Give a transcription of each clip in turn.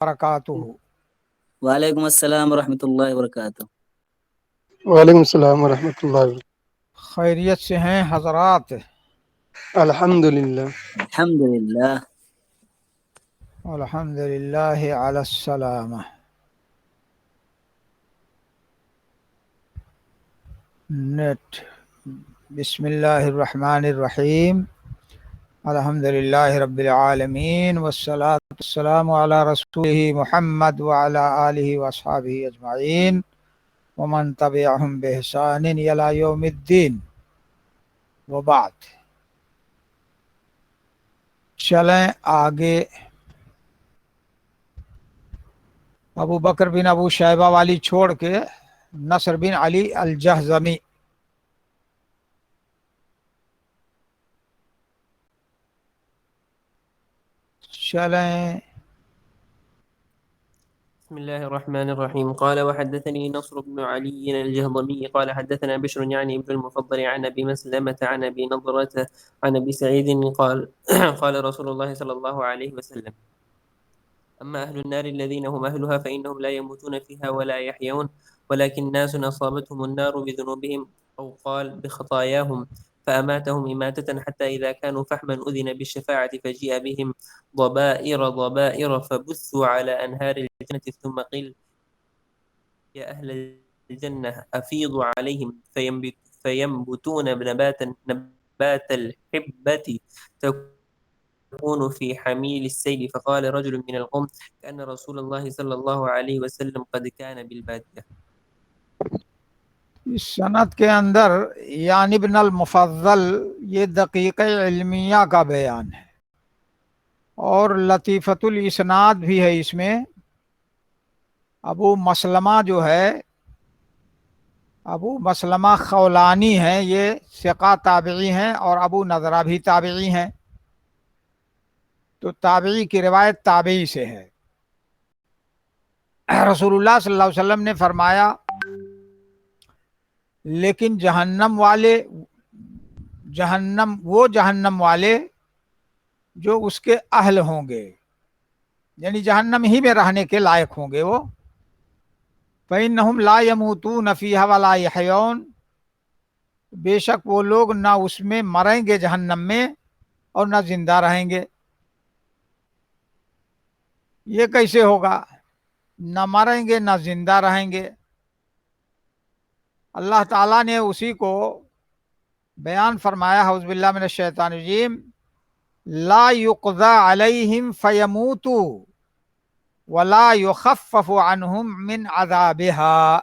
برکاتہ۔ وعلیکم السلام ورحمۃ اللہ وبرکاتہ۔ وعلیکم السلام ورحمۃ اللہ وبرکاتہ۔ خیریت سے ہیں حضرات؟ الحمد للہ۔ الحمد للہ۔ الحمد للہ علی السلامہ۔ نیٹ۔ بسم اللہ الرحمن الرحیم۔ الحمد للہ رب العالمین والصلاة والسلام علی رسولہ محمد وعلی آلہ واصحابہ اجمعین ومن تبعہم بإحسان الی یوم الدین، وبعد۔ چلیں آگے۔ ابو بکر بن ابو شیبہ والی چھوڑ کے نصر بن علی الجہضمی۔ چلیں۔ بسم الله الرحمن الرحيم. قال وحدثني نصر بن علي الجهضمي قال حدثنا بشر يعني ابن المفضل عن أبي مسلمة عن أبي نضرة عن أبي سعيد قال قال رسول الله صلى الله عليه وسلم: أما أهل النار الذين هم أهلها فإنهم لا يموتون فيها ولا يحيون، ولكن ناس أصابتهم النار بذنوبهم أو قال بخطاياهم فأماتهم إماتة حتى إذا كانوا فحما أذن بالشفاعة فجيء بهم ضبائر فبثوا على أنهار الجنة ثم قيل: يا أهل الجنة أفيضوا عليهم فينبتون نبات الحبة تكون في حميل السيل. فقال رجل من القوم: كأن رسول الله صلى الله عليه وسلم قد كان بالبادية. اس سند کے اندر یعنی ابن المفضل یہ دقیق علمیہ کا بیان ہے، اور لطیفۃ الاسناد بھی ہے اس میں۔ ابو مسلمہ جو ہے، ابو مسلمہ خولانی ہیں، یہ ثقہ تابعی ہیں، اور ابو نضرہ بھی تابعی ہیں، تو تابعی کی روایت تابعی سے ہے۔ رسول اللہ صلی اللہ علیہ وسلم نے فرمایا لیکن جہنم والے جو اس کے اہل ہوں گے، یعنی جہنم ہی میں رہنے کے لائق ہوں گے، وہ فَإِنَّهُمْ لَا يَمُوتُونَ فِيهَا وَلَا يَحْيَوْنَ، بے شک وہ لوگ نہ اس میں مریں گے جہنم میں اور نہ زندہ رہیں گے۔ یہ کیسے ہوگا؟ نہ مریں گے نہ زندہ رہیں گے۔ اللہ تعالیٰ نے اسی کو بیان فرمایا، اعوذ باللہ من الشیطان الرجیم: لا یقضى علیہم فیموتوا ولا یخفف عنہم من عذابها،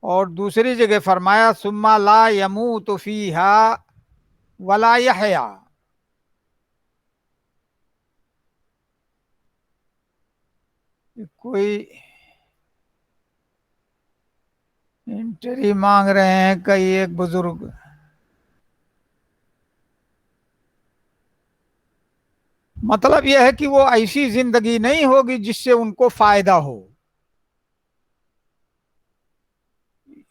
اور دوسری جگہ فرمایا ثم لا یموت فیہا ولا یحیا۔ کوئی انٹری مانگ رہے ہیں کئی ایک بزرگ۔ مطلب یہ ہے کہ وہ ایسی زندگی نہیں ہوگی جس سے ان کو فائدہ ہو،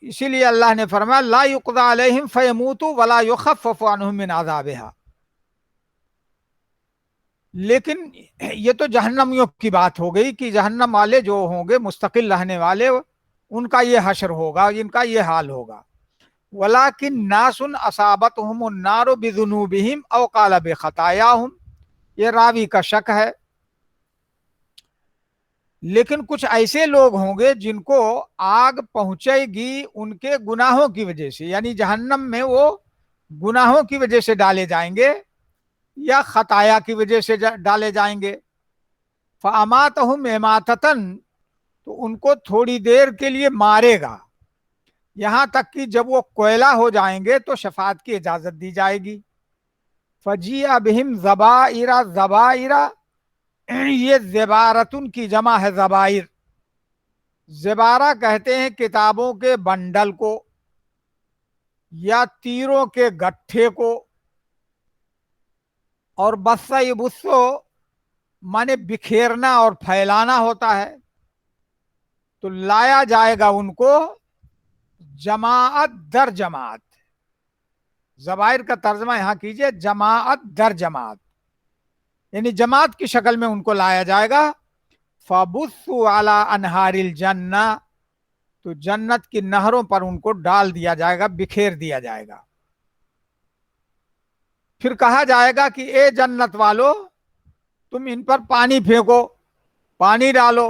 اسی لیے اللہ نے فرمایا لا یقضى علیہم فیموتوا ولا یخفف عنہم من عذابها۔ لیکن یہ تو جہنمیوں کی بات ہو گئی کہ جہنم والے جو ہوں گے مستقل رہنے والے، ان کا یہ حشر ہوگا، ان کا یہ حال ہوگا۔ وَلَكِنْ نَاسٌ أَصَابَتْهُمُ النَّارُ بِذُنُوبِهِمْ أَوْ قَالَ بِخَطَايَاهُمْ، یہ راوی کا شک ہے۔ لیکن کچھ ایسے لوگ ہوں گے جن کو آگ پہنچے گی ان کے گناہوں کی وجہ سے، یعنی جہنم میں وہ گناہوں کی وجہ سے ڈالے جائیں گے یا خطایا کی وجہ سے ڈالے جائیں گے۔ فَأَمَاتَهُمْ إِمَاتَةً، تو ان کو تھوڑی دیر کے لیے مارے گا، یہاں تک کہ جب وہ کوئلہ ہو جائیں گے تو شفاعت کی اجازت دی جائے گی۔ فَجِيءَ بِهِمْ ضَبَائِرَ، یہ زبارتن کی جمع ہے زبائر۔ زبارہ کہتے ہیں کتابوں کے بنڈل کو یا تیروں کے گٹھے کو، اور بسہ بسو مانے بکھیرنا اور پھیلانا ہوتا ہے، تو لایا جائے گا ان کو جماعت در جماعت۔ زبائر کا ترجمہ یہاں کیجئے جماعت در جماعت۔ یعنی جماعت کی شکل میں ان کو لایا جائے گا. فَبُثُّوا عَلَىٰ أَنْهَارِ الْجَنَّةِ، تو جنت کی نہروں پر ان کو ڈال دیا جائے گا، بکھیر دیا جائے گا. پھر کہا جائے گا کہ اے جنت والو، تم ان پر پانی پھینکو، پانی ڈالو.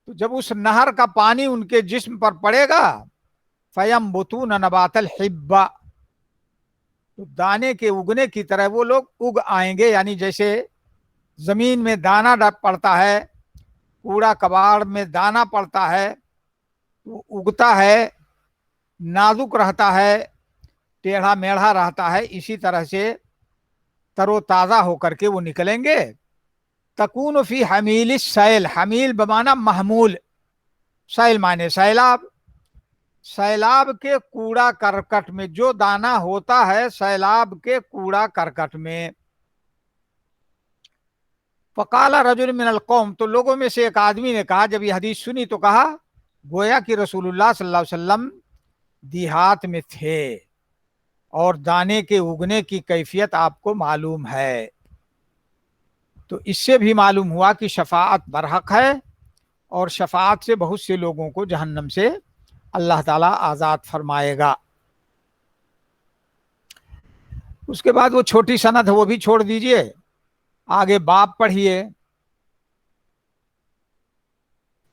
تو جب اس نہر کا پانی ان کے جسم پر پڑے گا، فَيَنْبُتُونَ نَبَاتَ الْحِبَّ، تو دانے کے اگنے کی طرح وہ لوگ اگ آئیں گے. یعنی جیسے زمین میں دانہ پڑتا ہے، کوڑا کباڑ میں دانہ پڑتا ہے، وہ اگتا ہے، نازک رہتا ہے، ٹیڑھا میڑھا رہتا ہے، اسی طرح سے تر و تازہ ہو کر کے وہ نکلیں گے. تکون فی حمیل السیل، حمیل بمانا محمول، سیل مانے سیلاب. سیلاب کے کوڑا کرکٹ میں جو دانہ ہوتا ہے، سیلاب کے کوڑا کرکٹ میں. فقال رجل من القوم، تو لوگوں میں سے ایک آدمی نے کہا، جب یہ حدیث سنی تو کہا گویا کہ رسول اللہ صلی اللہ علیہ وسلم دیہات میں تھے اور دانے کے اگنے کی کیفیت آپ کو معلوم ہے. تو اس سے بھی معلوم ہوا کہ شفاعت برحق ہے، اور شفاعت سے بہت سے لوگوں کو جہنم سے اللہ تعالیٰ آزاد فرمائے گا. اس کے بعد وہ چھوٹی سند ہے وہ بھی چھوڑ دیجئے، آگے باب پڑھیے.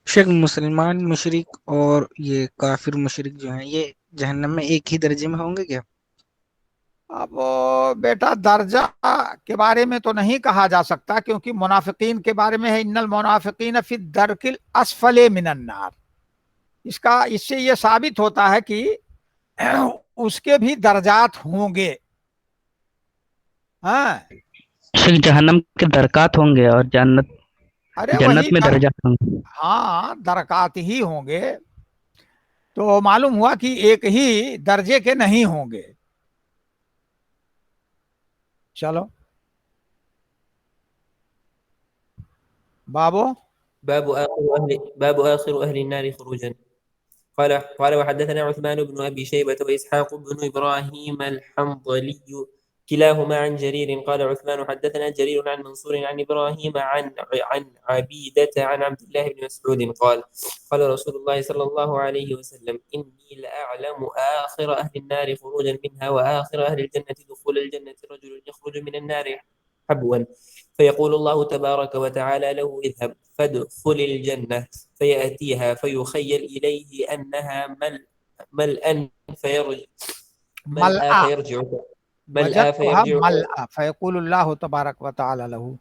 شیخ مسلمان مشرک اور یہ کافر مشرک جو ہیں یہ جہنم میں ایک ہی درجے میں ہوں گے کیا؟ اب بیٹا درجہ کے بارے میں تو نہیں کہا جا سکتا، کیونکہ منافقین کے بارے میں ہے ان المنافقین فی الدرک الاسفل من النار. اس سے یہ ثابت ہوتا ہے کہ اس کے بھی درجات ہوں گے. ہاں شیخ جہنم کے درکات ہوں گے اور جنت ارے وہی میں درجات ہوں گے. ہاں درکات ہی ہوں گے. تو معلوم ہوا کہ ایک ہی درجے کے نہیں ہوں گے. چلو بابو. باب آخر أهل النار خروجا. قال وحدثنا عثمان بن أبي شيبة وإسحاق بن إبراهيم الحنظلي كلاهما عن جرير. قال عثمان حدثنا جرير عن منصور عن إبراهيم عن عبيدة عن عبد الله بن مسعود قال قال رسول الله صلى الله عليه وسلم إني لأعلم آخر أهل النار خروجا منها وآخر أهل الجنة دخول الجنة رجل يخرج من النار حبوا فيقول الله تبارك وتعالى له اذهب فادخل الجنة فيأتيها فيخيل إليه أنها ملأ فيرجع وجدتها ملأ فيقول الله تبارك وتعالى له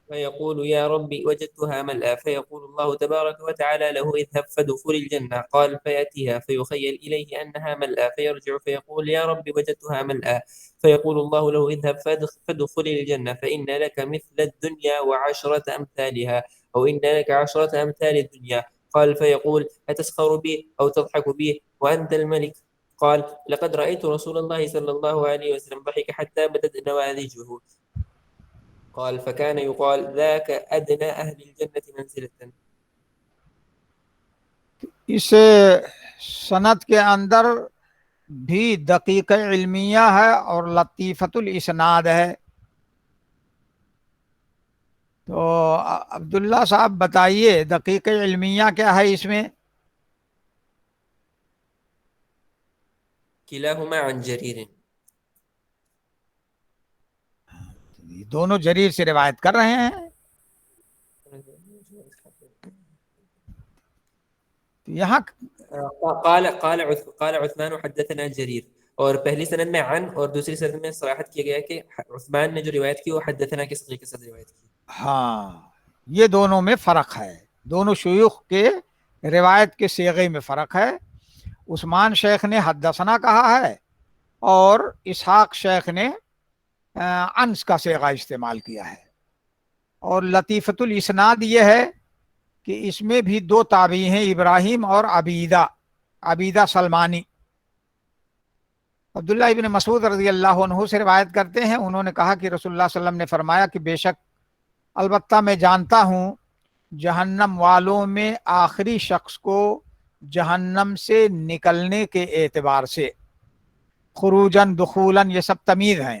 فيقول يا ربي وجدتها ملأ فيقول الله تبارك وتعالى له اذهب فادخل الجنة قال فيأتيها فيخيل إليه أنها ملأ فيرجع فيقول يا ربي وجدتها ملأ فيقول الله له اذهب فادخل الجنة فإن لك مثل الدنيا وعشرة أمثالها أو إن لك 10 أمثال الدنيا. قال فيقول أتسخر بي أو تضحك بي وأنت الملك؟ قال لقد رأيت رسول الله صلى الله عليه وسلم ضحك حتى بدت نواذجه. قال فكان يقال ذاك أدنى أهل الجنة منزلة. اس سند کے اندر بھی دقیق علمیہ ہے اور لطیفۃ الاسناد ہے. تو عبداللہ صاحب بتائیے دقیق علمیہ کیا ہے اس میں؟ كلاهما عن جرير. دونوں جریر سے روایت کر رہے ہیں. یہاں قال عثمان حدثنا جرير، اور پہلی سند میں عن اور دوسری سند میں صراحت کیا گیا کہ عثمان نے جو روایت کی وہ حدثنا کے صیغے کے ساتھ روایت کی. ہاں یہ دونوں میں فرق ہے، دونوں شیوخ کے روایت کے صیغے میں فرق ہے. عثمان شیخ نے حدثنا کہا ہے اور اسحاق شیخ نے انس کا صیغہ استعمال کیا ہے. اور لطیفۃ الاسناد یہ ہے کہ اس میں بھی 2 تابعی ہیں، ابراہیم اور عبیدہ سلمانی. عبداللہ ابن مسعود رضی اللہ عنہ سے روایت کرتے ہیں، انہوں نے کہا کہ رسول اللہ صلی اللہ علیہ وسلم نے فرمایا کہ بے شک البتہ میں جانتا ہوں جہنم والوں میں آخری شخص کو جہنم سے نکلنے کے اعتبار سے، خروجاً دخولاً یہ سب تمیز ہیں،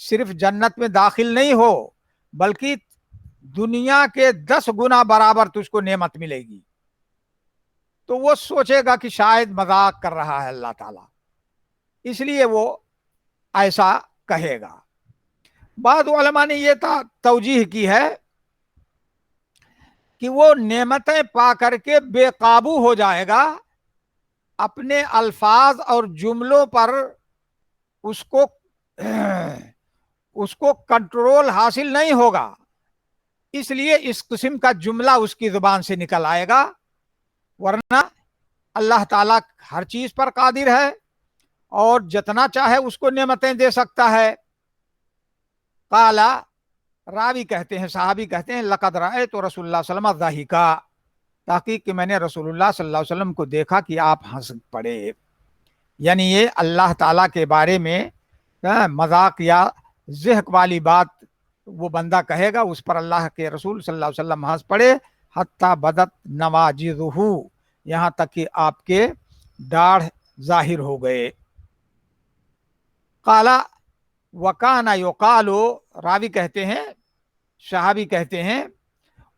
صرف جنت میں داخل نہیں ہو بلکہ دنیا کے 10 گنا برابر تجھ کو نعمت ملے گی، تو وہ سوچے گا کہ شاید مذاق کر رہا ہے اللہ تعالیٰ، اس لیے وہ ایسا کہے گا۔ بعض علماء نے یہ توجیہ کی ہے کہ وہ نعمتیں پا کر کے بے قابو ہو جائے گا، اپنے الفاظ اور جملوں پر اس کو کنٹرول حاصل نہیں ہوگا، اس لیے اس قسم کا جملہ اس کی زبان سے نکل آئے گا، ورنہ اللہ تعالیٰ ہر چیز پر قادر ہے اور جتنا چاہے اس کو نعمتیں دے سکتا ہے۔ قالا، راوی کہتے ہیں، صحابی کہتے ہیں، لقد رأیت رسول اللہ صلی اللہ علیہ وسلم ضاحکا، تحقیق کہ میں نے رسول اللہ صلی اللہ علیہ وسلم کو دیکھا کہ آپ ہنس پڑے، یعنی یہ اللہ تعالیٰ کے بارے میں مذاق یا ضحک والی بات وہ بندہ کہے گا، اس پر اللہ کے رسول صلی اللہ علیہ وسلم ہنس پڑے، حتی بدت نواجذہ، یہاں تک کہ آپ کے داڑھ ظاہر ہو گئے۔ قالا وکانا یقالو، راوی کہتے ہیں، صحابی کہتے ہیں،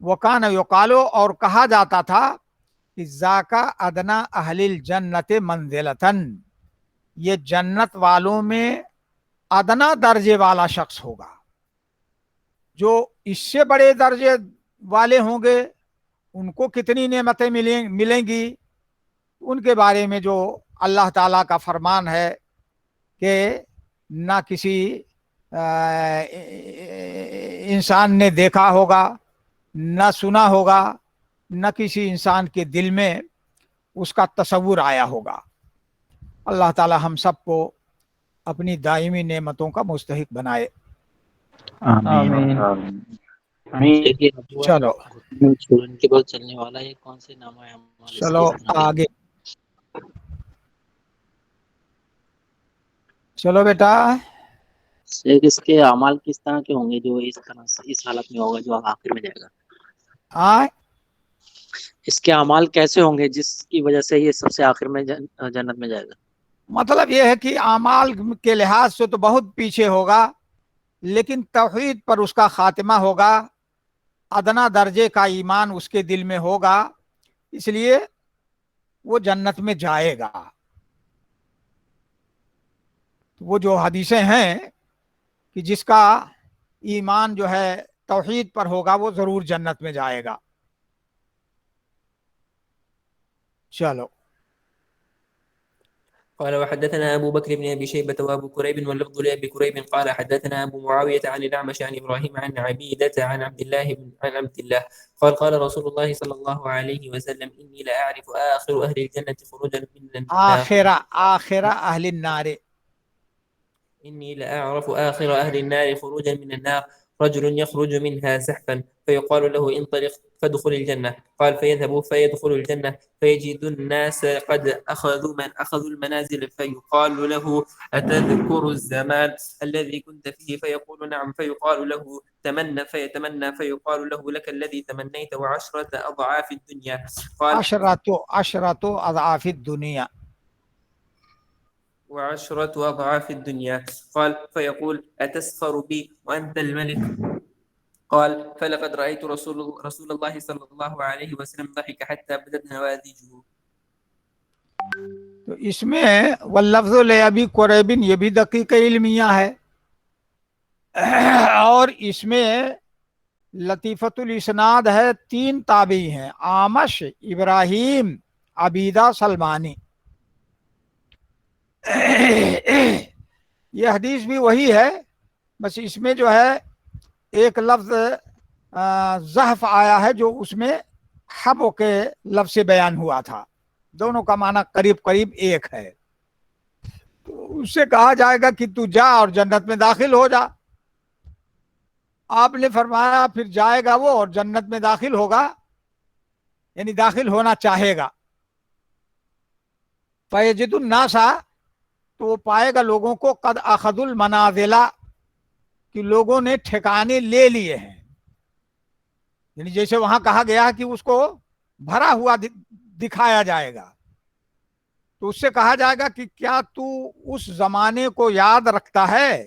وکانا یقالو، اور کہا جاتا تھا کہ ذاکا ادنا اہل الجنت منزلتن، یہ جنت والوں میں ادنا درجے والا شخص ہوگا، جو اس سے بڑے درجے والے ہوں گے ان کو کتنی نعمتیں ملیں گی، ان کے بارے میں جو اللہ تعالیٰ کا فرمان ہے کہ نہ کسی انسان نے دیکھا ہوگا، نہ سنا ہوگا، نہ کسی انسان کے دل میں اس کا تصور آیا ہوگا۔ اللہ تعالیٰ ہم سب کو اپنی دائمی نعمتوں کا مستحق بنائے۔ آمین۔ چلو ان کے بعد چلنے والا یہ کون سے نام ہے ہمارے؟ چلو آگے چلو بیٹا، اس کے اعمال کس طرح کے ہوں گے جو اس طرح سے اس حالت میں ہوگا جو آخر میں جائے گا؟ اس کے اعمال کیسے ہوں گے جس کی وجہ سے یہ سب سے آخر میں جنت میں جائے گا؟ مطلب یہ ہے کہ اعمال کے لحاظ سے تو بہت پیچھے ہوگا، لیکن توحید پر اس کا خاتمہ ہوگا، ادنا درجے کا ایمان اس کے دل میں ہوگا، اس لیے وہ جنت میں جائے گا۔ وہ جو حدیثیں ہیں کہ جس کا ایمان جو ہے توحید پر ہوگا وہ ضرور جنت میں جائے گا۔ چلو قال وحدثنا أبو بكر بن أبي شيبة وأبو كريب واللفظ لأبي كريب قال حدثنا أبو معاوية عن الأعمش عن إبراهيم عن عبيدة عن عبد الله قال قال رسول الله صلى الله عليه وسلم إني لأعرف آخر أهل الجنة خروجا من النار آخر أهل النار، إني لأعرف آخر أهل النار خروجا من النار رجل يخرج منها زحفا فيقال له انطلق فادخل الجنة، قال فيذهب فيدخل الجنة فيجد الناس قد أخذوا المنازل فيقال له أتذكر الزمان الذي كنت فيه؟ فيقول نعم، فيقال له تمنى فيتمنى فيقال له لك الذي تمنيت وعشرة أضعاف الدنيا، قال عشرة أضعاف الدنيا وعشرة أضعاف الدنيا، قال فيقول أتسخر بي وأنت الملك؟ قال فلقد رأيت رسول الله صلى الله عليه وسلم ضحك حتى بدت نوادجه۔ تو اس میں واللفظ لأبی قریب یہ بھی دقیق علمیہ ہے، اور اس میں لطیفۃ الاسناد ہے، 3 تابعی ہیں، اعمش، ابراہیم، عبیدہ سلمانی۔ یہ حدیث بھی وہی ہے، بس اس میں جو ہے ایک لفظ ضعف آیا ہے جو اس میں حبو کے لفظ سے بیان ہوا تھا، دونوں کا معنی قریب قریب ایک ہے۔ تو اس سے کہا جائے گا کہ تو جا اور جنت میں داخل ہو جا، آپ نے فرمایا پھر جائے گا وہ اور جنت میں داخل ہوگا، یعنی داخل ہونا چاہے گا۔ فیجد الناس، تو وہ پائے گا لوگوں کو قد اخذوا المنازل، کہ لوگوں نے ٹھکانے لے لیے ہیں، یعنی جیسے وہاں کہا گیا کہ اس کو بھرا ہوا دکھایا جائے گا، تو اس سے کہا جائے گا کہ کیا تو اس زمانے کو یاد رکھتا ہے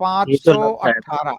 518।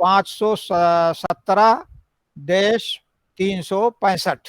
517-365।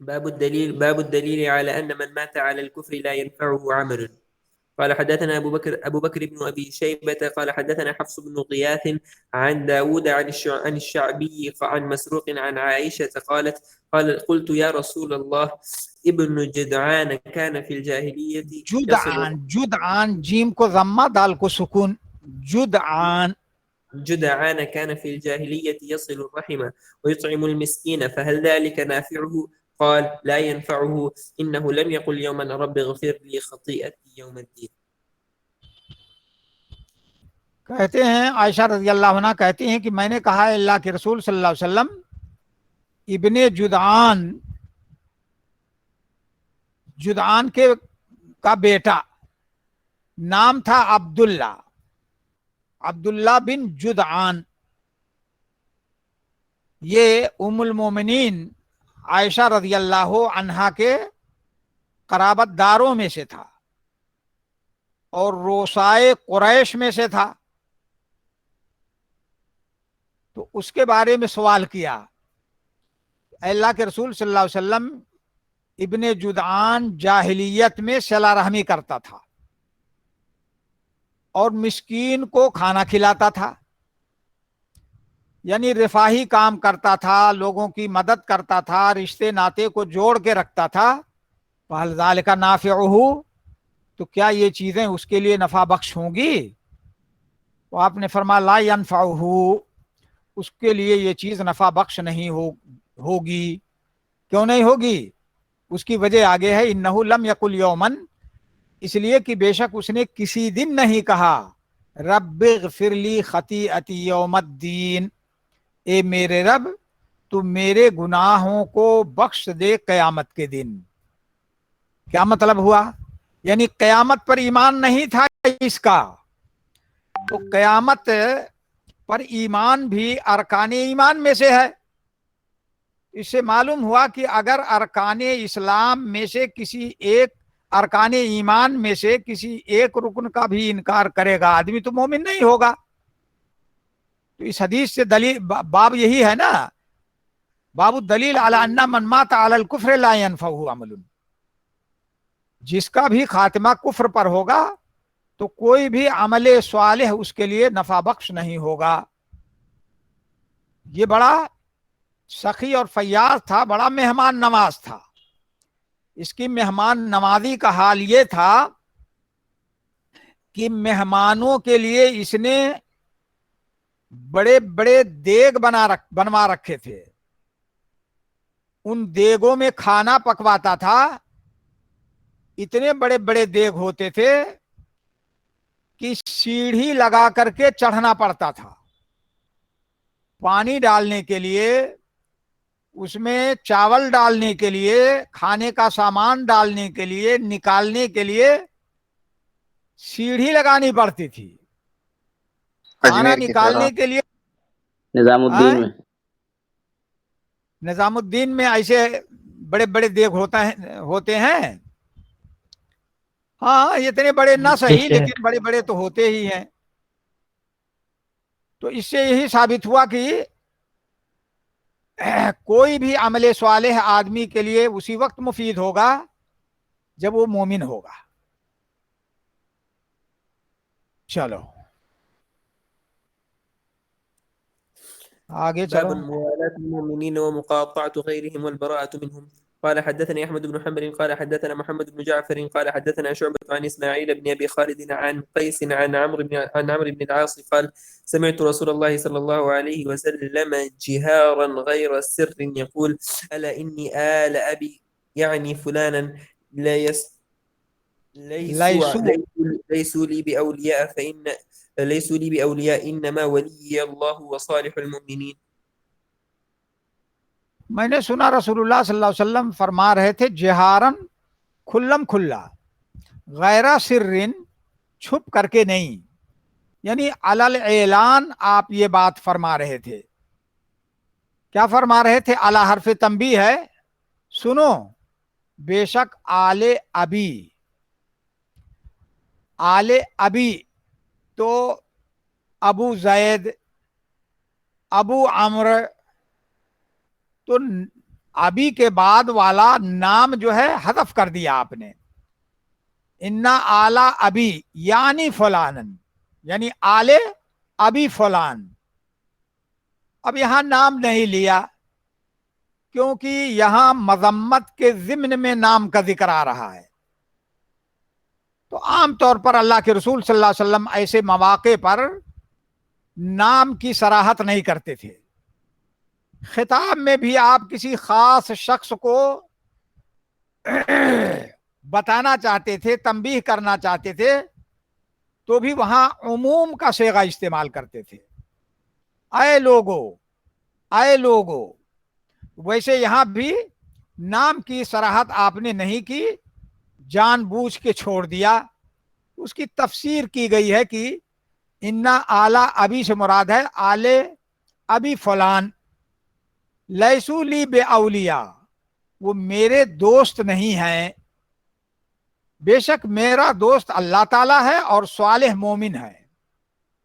باب الدليل على أن من مات على الكفر لا ينفعه عمل. قال حدثنا أبو بكر بن أبي شيبة قال حدثنا حفص بن غياث عن داود عن الشعبي عن مسروق عن عائشة قلت يا رسول الله ابن جدعان كان في الجاهلية جدعان، جدعان جیم کو ضمہ دال کو سکون، جدعان. جدعان كان في الجاهلية يصل الرحم ويطعم المسكين فهل ذلك نافعه؟ قال لا ينفعه إنه لم يقل يوما رب اغفر لي خطيئتي يوم الدين. کہتے ہیں عائشہ رضی اللہ عنہ کہتی ہیں کہ میں نے کہا اللہ کے رسول صلی اللہ علیہ وسلم، ابن جدعان کا بیٹا نام تھا عبداللہ بن جدعان، یہ ام المومنین عائشہ رضی اللہ عنہا کے قرابت داروں میں سے تھا اور روسائے قریش میں سے تھا. تو اس کے بارے میں سوال کیا، اللہ کے رسول صلی اللہ علیہ وسلم ابن جدعان جاہلیت میں صلہ رحمی کرتا تھا اور مسکین کو کھانا کھلاتا تھا، یعنی رفاہی کام کرتا تھا، لوگوں کی مدد کرتا تھا، رشتے ناطے کو جوڑ کے رکھتا تھا. فَهَلْ ذَلِكَ نَافِعُهُ، تو کیا یہ چیزیں اس کے لیے نفع بخش ہوں گی؟ تو آپ نے فرمایا لا ينفعه، اس کے لیے یہ چیز نفع بخش نہیں ہوگی. کیوں نہیں ہوگی؟ اس کی وجہ آگے ہے، انہو لم یقل یومن، اس لیے کہ بے شک اس نے کسی دن نہیں کہا رب اغفر لی خطیئتی یوم الدین، اے میرے رب تو میرے گناہوں کو بخش دے قیامت کے دن. کیا مطلب ہوا؟ یعنی قیامت پر ایمان نہیں تھا اس کا. تو قیامت پر ایمان بھی ارکان ایمان میں سے ہے. اس سے معلوم ہوا کہ اگر ارکان اسلام میں سے کسی ایک، ارکان ایمان میں سے کسی ایک رکن کا بھی انکار کرے گا آدمی تو مومن نہیں ہوگا. تو اس حدیث سے دلیل باب یہی ہے نا، باب الدلیل علی ان من مات علی الکفر لا ينفعه عمل، جس کا بھی خاتمہ کفر پر ہوگا تو کوئی بھی عمل صالح اس کے لیے نفع بخش نہیں ہوگا. یہ بڑا سخی اور فیاض تھا، بڑا مہمان نواز تھا. اس کی مہمان نوازی کا حال یہ تھا کہ مہمانوں کے لیے اس نے بڑے بڑے دیگ بنوا رکھے تھے، ان دیگوں میں کھانا پکواتا تھا. اتنے بڑے بڑے دیگ ہوتے تھے کہ سیڑھی لگا کر کے چڑھنا پڑتا تھا. پانی ڈالنے کے لیے، اس میں چاول ڈالنے کے لیے، کھانے کا سامان ڈالنے کے لیے، نکالنے کے لیے سیڑھی لگانی پڑتی تھی. کھانا نکالنے کے لیے نظام الدین میں ایسے بڑے بڑے دیگ ہوتے ہیں. ہاں اتنے بڑے نہ صحیح لیکن بڑے بڑے تو ہوتے ہی ہیں. تو اس سے یہی ثابت ہوا کہ کوئی بھی عمل صالح آدمی کے لیے اسی وقت مفید ہوگا جب وہ مومن ہوگا. چلو آگے چلو. باب موالاة المؤمنين ومقاطعة غيرهم والبراءة منهم. قال حدثني أحمد بن حنبل قال حدثنا محمد بن جعفر قال حدثنا شعبة عن إسماعيل بن أبي خالد عن قيس عن عمرو بن العاص قال سمعت رسول الله صلى الله عليه وسلم جهارا غير سر يقول ألا إني آل أبي يعني فلانا ليسوا لي بأولياء فإن ليسوا لي بأولياء إنما ولي الله وصالح المؤمنين. میں نے سنا رسول اللہ صلی اللہ علیہ وسلم فرما رہے تھے جہارن، کھلم کھلا، غیر سرن، چھپ کر کے نہیں، یعنی علل اعلان آپ یہ بات فرما رہے تھے. کیا فرما رہے تھے؟ اعلی حرف تنبیہ ہے، سنو بے شک آل ابی، آل ابی تو ابو زید، ابو عمرو، تو ابھی کے بعد والا نام جو ہے حذف کر دیا آپ نے. انا آلہ ابی یعنی فلانن، یعنی آل ابی فلان. اب یہاں نام نہیں لیا کیونکہ یہاں مذمت کے ضمن میں نام کا ذکر آ رہا ہے. تو عام طور پر اللہ کے رسول صلی اللہ علیہ وسلم ایسے مواقع پر نام کی صراحت نہیں کرتے تھے. خطاب میں بھی آپ کسی خاص شخص کو بتانا چاہتے تھے، تنبیہ کرنا چاہتے تھے، تو بھی وہاں عموم کا صیغہ استعمال کرتے تھے، اے لوگو، اے لوگو. ویسے یہاں بھی نام کی صراحت آپ نے نہیں کی، جان بوجھ کے چھوڑ دیا. اس کی تفسیر کی گئی ہے کہ انا آلہ ابی سے مراد ہے آل ابی فلان، لیسو لی بے اولیاء، وہ میرے دوست نہیں ہیں، بے شک میرا دوست اللہ تعالیٰ ہے اور صالح مومن ہے،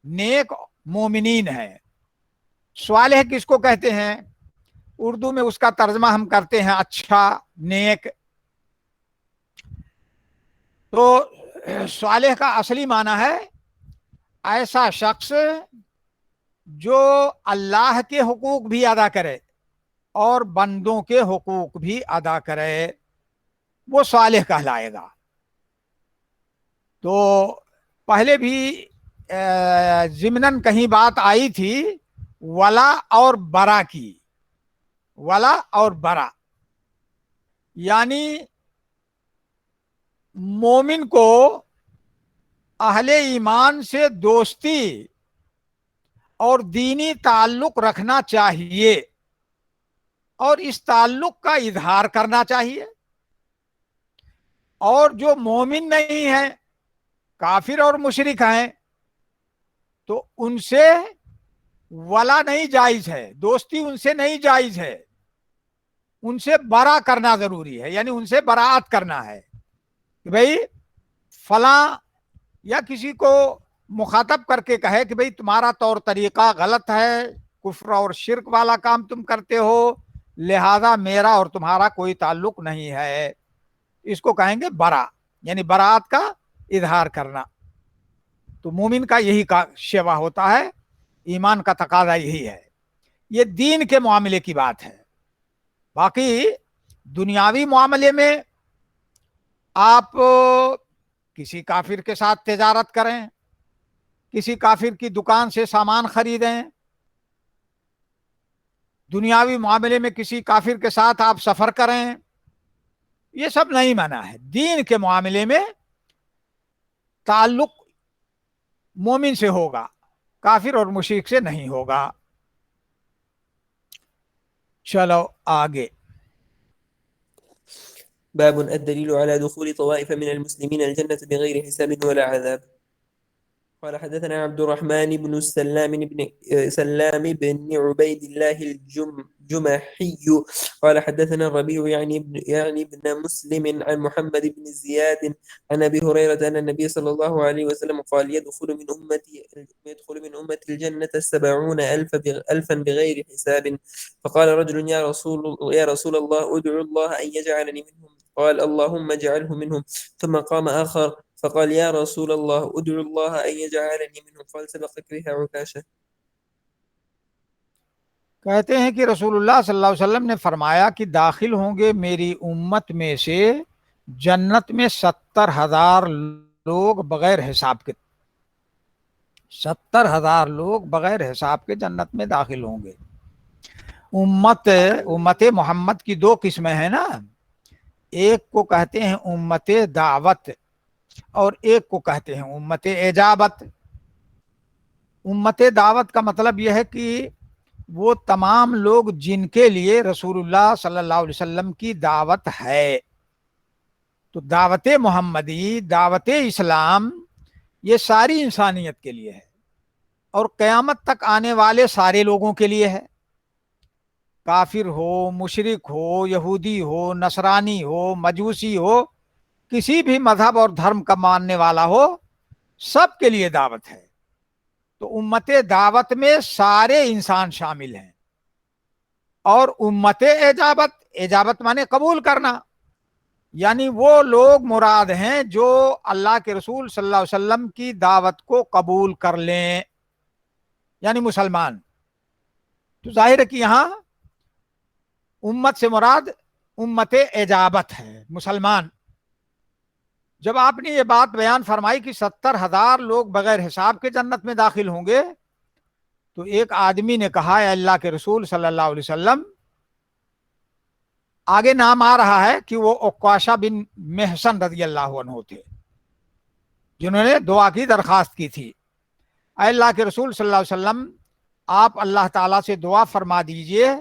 نیک مومنین ہے. صالح کس کو کہتے ہیں؟ اردو میں اس کا ترجمہ ہم کرتے ہیں اچھا، نیک. تو صالح کا اصلی معنی ہے ایسا شخص جو اللہ کے حقوق بھی ادا کرے اور بندوں کے حقوق بھی ادا کرے، وہ صالح کہلائے گا. تو پہلے بھی ضمناً کہیں بات آئی تھی ولا اور برا کی، ولا اور برا، یعنی مومن کو اہل ایمان سے دوستی اور دینی تعلق رکھنا چاہیے اور اس تعلق کا اظہار کرنا چاہیے. اور جو مومن نہیں ہے، کافر اور مشرک ہیں، تو ان سے ولا نہیں جائز ہے، دوستی ان سے نہیں جائز ہے، ان سے برا کرنا ضروری ہے، یعنی ان سے براعت کرنا ہے کہ بھئی فلاں، یا کسی کو مخاطب کر کے کہے کہ بھئی تمہارا طور طریقہ غلط ہے، کفر اور شرک والا کام تم کرتے ہو، لہذا میرا اور تمہارا کوئی تعلق نہیں ہے. اس کو کہیں گے برا، یعنی براعت کا اظہار کرنا. تو مومن کا یہی کا شیوا ہوتا ہے، ایمان کا تقاضا یہی ہے. یہ دین کے معاملے کی بات ہے. باقی دنیاوی معاملے میں آپ کسی کافر کے ساتھ تجارت کریں، کسی کافر کی دکان سے سامان خریدیں، دنیاوی معاملے میں کسی کافر کے ساتھ آپ سفر کریں، یہ سب نہیں منع ہے. دین کے معاملے میں تعلق مومن سے ہوگا، کافر اور مشرک سے نہیں ہوگا. چلو آگے. باب الدليل على دخول طوائف من المسلمين الجنة بغير حساب ولا عذاب. قال حدثنا عبد الرحمن بن سلام بن عبيد الله الجمحي قال حدثنا الربيع يعني ابن مسلم عن محمد بن زياد عن أبي هريرة أن النبي صلى الله عليه وسلم قال يدخل من أمتي الجنة 70,000 بغير حساب. فقال رجل يا رسول الله ادعو الله أن يجعلني منهم. قال اللهم اجعله منهم. ثم قام آخر فقال يا رسول الله ادعو الله أن يجعلني منهم. قال سبقك بها عكاشة. کہتے ہیں کہ رسول اللہ صلی اللہ علیہ وسلم نے فرمایا کہ داخل ہوں گے میری امت میں سے جنت میں 70,000 لوگ بغیر حساب کے، 70,000 لوگ بغیر حساب کے جنت میں داخل ہوں گے. امت محمد کی دو قسمیں ہیں نا، ایک کو کہتے ہیں امت دعوت اور ایک کو کہتے ہیں امت اجابت. امت دعوت کا مطلب یہ ہے کہ وہ تمام لوگ جن کے لیے رسول اللہ صلی اللہ علیہ وسلم کی دعوت ہے. تو دعوت محمدی، دعوت اسلام، یہ ساری انسانیت کے لیے ہے اور قیامت تک آنے والے سارے لوگوں کے لیے ہے. کافر ہو، مشرک ہو، یہودی ہو، نصرانی ہو، مجوسی ہو، کسی بھی مذہب اور دھرم کا ماننے والا ہو، سب کے لیے دعوت ہے. تو امت دعوت میں سارے انسان شامل ہیں. اور امت اجابت، اجابت مانے قبول کرنا، یعنی وہ لوگ مراد ہیں جو اللہ کے رسول صلی اللہ علیہ وسلم کی دعوت کو قبول کر لیں، یعنی مسلمان۔ تو ظاہر ہے کہ یہاں امت سے مراد امت اجابت ہے، مسلمان۔ جب آپ نے یہ بات بیان فرمائی کہ 70,000 لوگ بغیر حساب کے جنت میں داخل ہوں گے، تو ایک آدمی نے کہا اے اللہ کے رسول صلی اللہ علیہ وسلم، آگے نام آ رہا ہے کہ وہ عکاشہ بن محصن رضی اللہ عنہ تھے، جنہوں نے دعا کی درخواست کی تھی۔ اے اللہ کے رسول صلی اللہ علیہ وسلم، آپ اللہ تعالیٰ سے دعا فرما دیجئے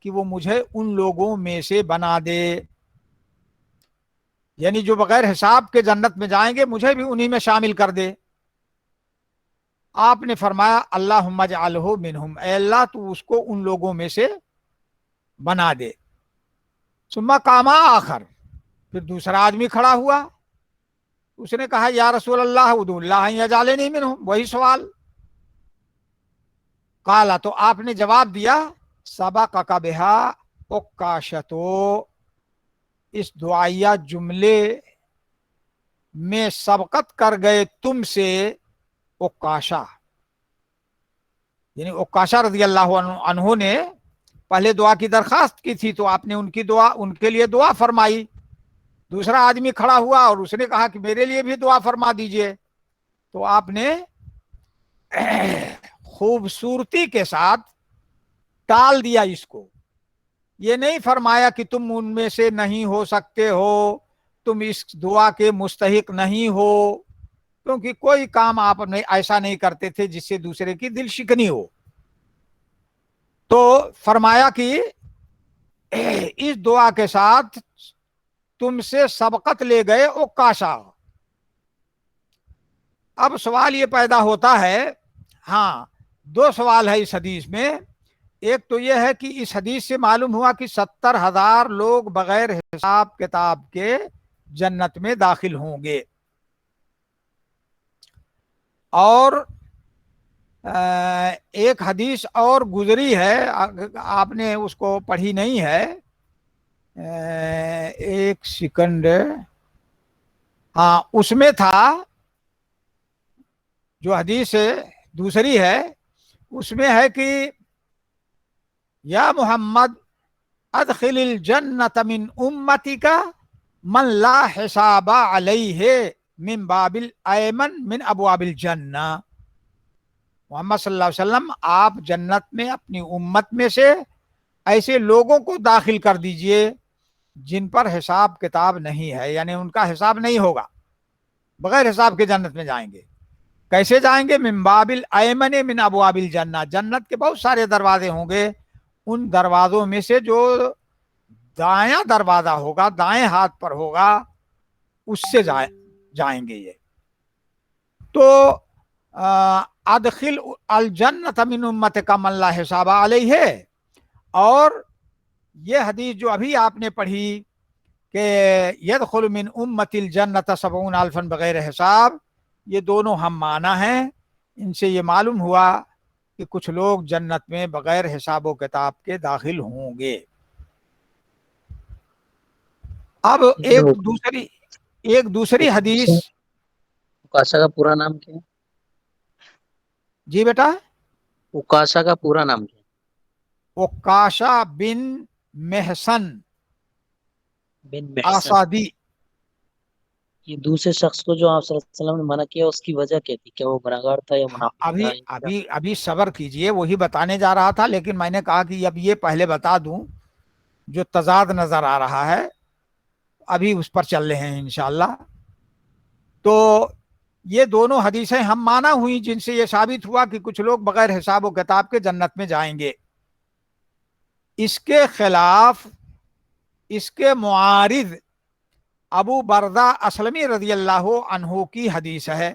کہ وہ مجھے ان لوگوں میں سے بنا دے، یعنی جو بغیر حساب کے جنت میں جائیں گے مجھے بھی انہی میں شامل کر دے۔ آپ نے فرمایا اللہم اجعلہ منہم، اے اللہ تو اس کو ان لوگوں میں سے بنا دے۔ ثم قام آخر، پھر دوسرا آدمی کھڑا ہوا، اس نے کہا یا رسول اللہ ادعو اللہ ان یجعلنی منہم، وہی سوال۔ قالا، تو آپ نے جواب دیا سبقک بہا عکاشۃ، اس دعائیہ جملے میں سبقت کر گئے تم سے عکاشہ، یعنی عکاشہ رضی اللہ عنہ نے پہلے دعا کی درخواست کی تھی، تو آپ نے ان کی دعا، ان کے لیے دعا فرمائی۔ دوسرا آدمی کھڑا ہوا اور اس نے کہا کہ میرے لیے بھی دعا فرما دیجئے، تو آپ نے خوبصورتی کے ساتھ ٹال دیا اس کو، یہ نہیں فرمایا کہ تم ان میں سے نہیں ہو سکتے ہو، تم اس دعا کے مستحق نہیں ہو، کیونکہ کوئی کام آپ ایسا نہیں کرتے تھے جس سے دوسرے کی دل شکنی ہو۔ تو فرمایا کہ اس دعا کے ساتھ تم سے سبقت لے گئے عکاشہ۔ اب سوال یہ پیدا ہوتا ہے، ہاں دو سوال ہے اس حدیث میں۔ ایک تو یہ ہے کہ اس حدیث سے معلوم ہوا کہ 70,000 لوگ بغیر حساب کتاب کے جنت میں داخل ہوں گے، اور ایک حدیث اور گزری ہے، آپ نے اس کو پڑھی نہیں ہے، ایک سیکنڈ، ہاں اس میں تھا، جو حدیث دوسری ہے اس میں ہے کہ یا محمد ادخل الجنت من امتک من لا حساب علیہ من باب الایمن من ابواب الجنہ۔ محمد صلی اللہ علیہ وسلم، آپ جنت میں اپنی امت میں سے ایسے لوگوں کو داخل کر دیجئے جن پر حساب کتاب نہیں ہے، یعنی ان کا حساب نہیں ہوگا، بغیر حساب کے جنت میں جائیں گے۔ کیسے جائیں گے؟ من باب الایمن من ابواب الجنہ، جنت کے بہت سارے دروازے ہوں گے، ان دروازوں میں سے جو دایاں دروازہ ہوگا، دائیں ہاتھ پر ہوگا، اس سے جائیں گے یہ۔ تو ادخل الجنت من امتک من لا حساب علیہ، اور یہ حدیث جو ابھی آپ نے پڑھی کہ یدخل من امت الجنت 70,000 بغیر حساب، یہ دونوں ہم معنی ہیں۔ ان سے یہ معلوم ہوا کہ کچھ لوگ جنت میں بغیر حساب و کتاب کے داخل ہوں گے۔ اب ایک دوسری حدیث، عکاشہ کا پورا نام کیا ہے؟ جی بیٹا، عکاشہ کا پورا نام کیا ہے؟ عکاشہ بن محصن بن محصن۔ آسادی۔ یہ دوسرے شخص کو جو آپ صلی اللہ علیہ وسلم نے منع کیا، اس کی وجہ کیا تھی؟ کیا وہ گناہگار تھا یا منافق تھا؟ ابھی صبر کیجئے، وہی بتانے جا رہا تھا، لیکن میں نے کہا کہ اب یہ پہلے بتا دوں، جو تضاد نظر آ رہا ہے ابھی اس پر چل رہے ہیں انشاءاللہ۔ تو یہ دونوں حدیثیں ہم معنی ہوئی، جن سے یہ ثابت ہوا کہ کچھ لوگ بغیر حساب و کتاب کے جنت میں جائیں گے۔ اس کے خلاف، اس کے معارض ابو بردہ اسلمی رضی اللہ عنہ کی حدیث ہے۔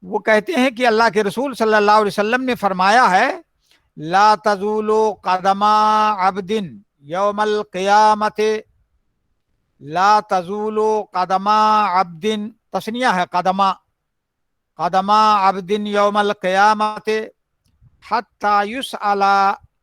وہ کہتے ہیں کہ اللہ کے رسول صلی اللہ علیہ وسلم نے فرمایا ہے لا تزول قدم عبد یوم القیامت، لا تزول قدم عبد، تثنیہ ہے قدم عبد یوم القیامت حتی یسأل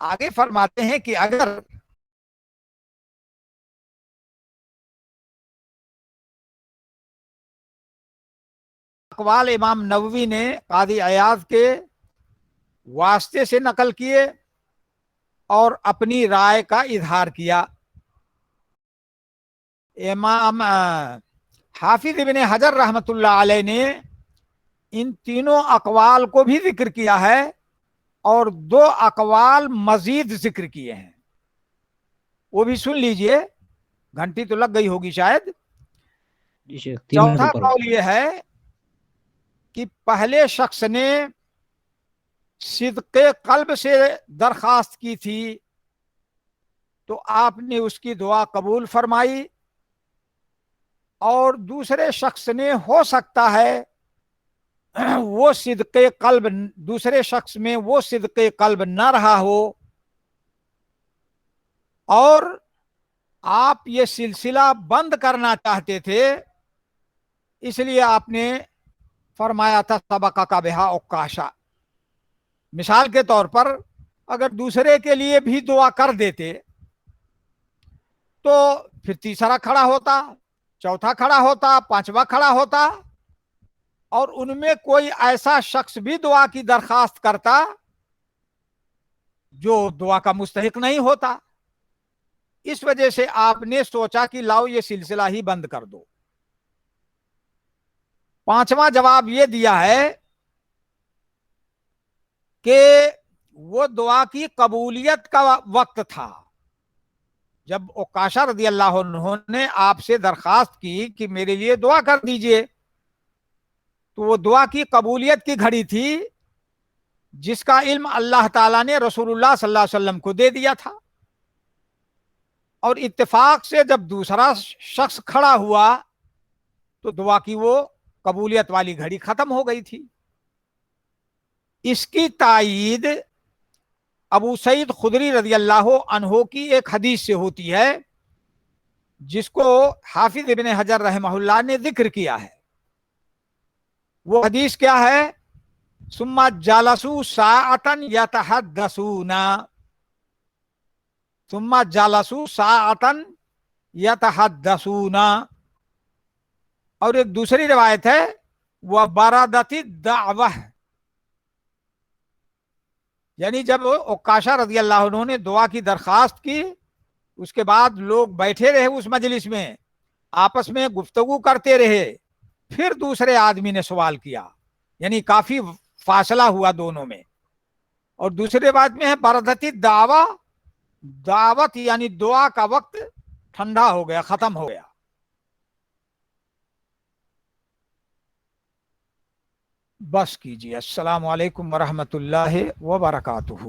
آگے فرماتے ہیں کہ اگر اقوال امام نووی نے قاضی عیاض کے واسطے سے نقل کیے اور اپنی رائے کا اظہار کیا. امام حافظ ابن حجر رحمۃ اللہ علیہ نے ان تینوں اقوال کو بھی ذکر کیا ہے اور 2 اقوال مزید ذکر کیے ہیں. وہ بھی سن لیجئے, گھنٹی تو لگ گئی ہوگی شاید. جی شیخ 3 منٹ چوتھا اوپر. قول یہ ہے کہ پہلے شخص نے صدق قلب سے درخواست کی تھی تو آپ نے اس کی دعا قبول فرمائی, اور دوسرے شخص نے ہو سکتا ہے وہ صدق قلب, دوسرے شخص میں وہ صدق قلب نہ رہا ہو اور آپ یہ سلسلہ بند کرنا چاہتے تھے, اس لیے آپ نے فرمایا تھا سبقہ کا بہا عکاشا. مثال کے طور پر اگر دوسرے کے لیے بھی دعا کر دیتے تو پھر تیسرا کھڑا ہوتا, چوتھا کھڑا ہوتا, پانچواں کھڑا ہوتا, اور ان میں کوئی ایسا شخص بھی دعا کی درخواست کرتا جو دعا کا مستحق نہیں ہوتا. اس وجہ سے آپ نے سوچا کہ لاؤ یہ سلسلہ ہی بند کر دو. پانچواں جواب یہ دیا ہے کہ وہ دعا کی قبولیت کا وقت تھا جب عکاشہ رضی اللہ عنہ نے آپ سے درخواست کی کہ میرے لیے دعا کر دیجئے, تو وہ دعا کی قبولیت کی گھڑی تھی جس کا علم اللہ تعالیٰ نے رسول اللہ صلی اللہ علیہ وسلم کو دے دیا تھا, اور اتفاق سے جب دوسرا شخص کھڑا ہوا تو دعا کی وہ قبولیت والی گھڑی ختم ہو گئی تھی. اس کی تائید ابو سعید خدری رضی اللہ عنہ کی ایک حدیث سے ہوتی ہے جس کو حافظ ابن حجر رحمہ اللہ نے ذکر کیا ہے. وہ حدیث کیا ہے؟ ثم جلسوا ساعة يتحدثون, ثم جلسوا ساعة يتحدثون. اور ایک دوسری روایت ہے وبردت الدعوة, یعنی جب عکاشہ رضی اللہ عنہ نے دعا کی درخواست کی, اس کے بعد لوگ بیٹھے رہے اس مجلس میں, آپس میں گفتگو کرتے رہے, پھر دوسرے آدمی نے سوال کیا, یعنی کافی فاصلہ ہوا دونوں میں. اور دوسرے بات میں ہے بردتی دعویٰ, دعوت یعنی دعا کا وقت ٹھنڈا ہو گیا, ختم ہو گیا. بس کیجیے. السلام علیکم ورحمۃ اللہ وبرکاتہ.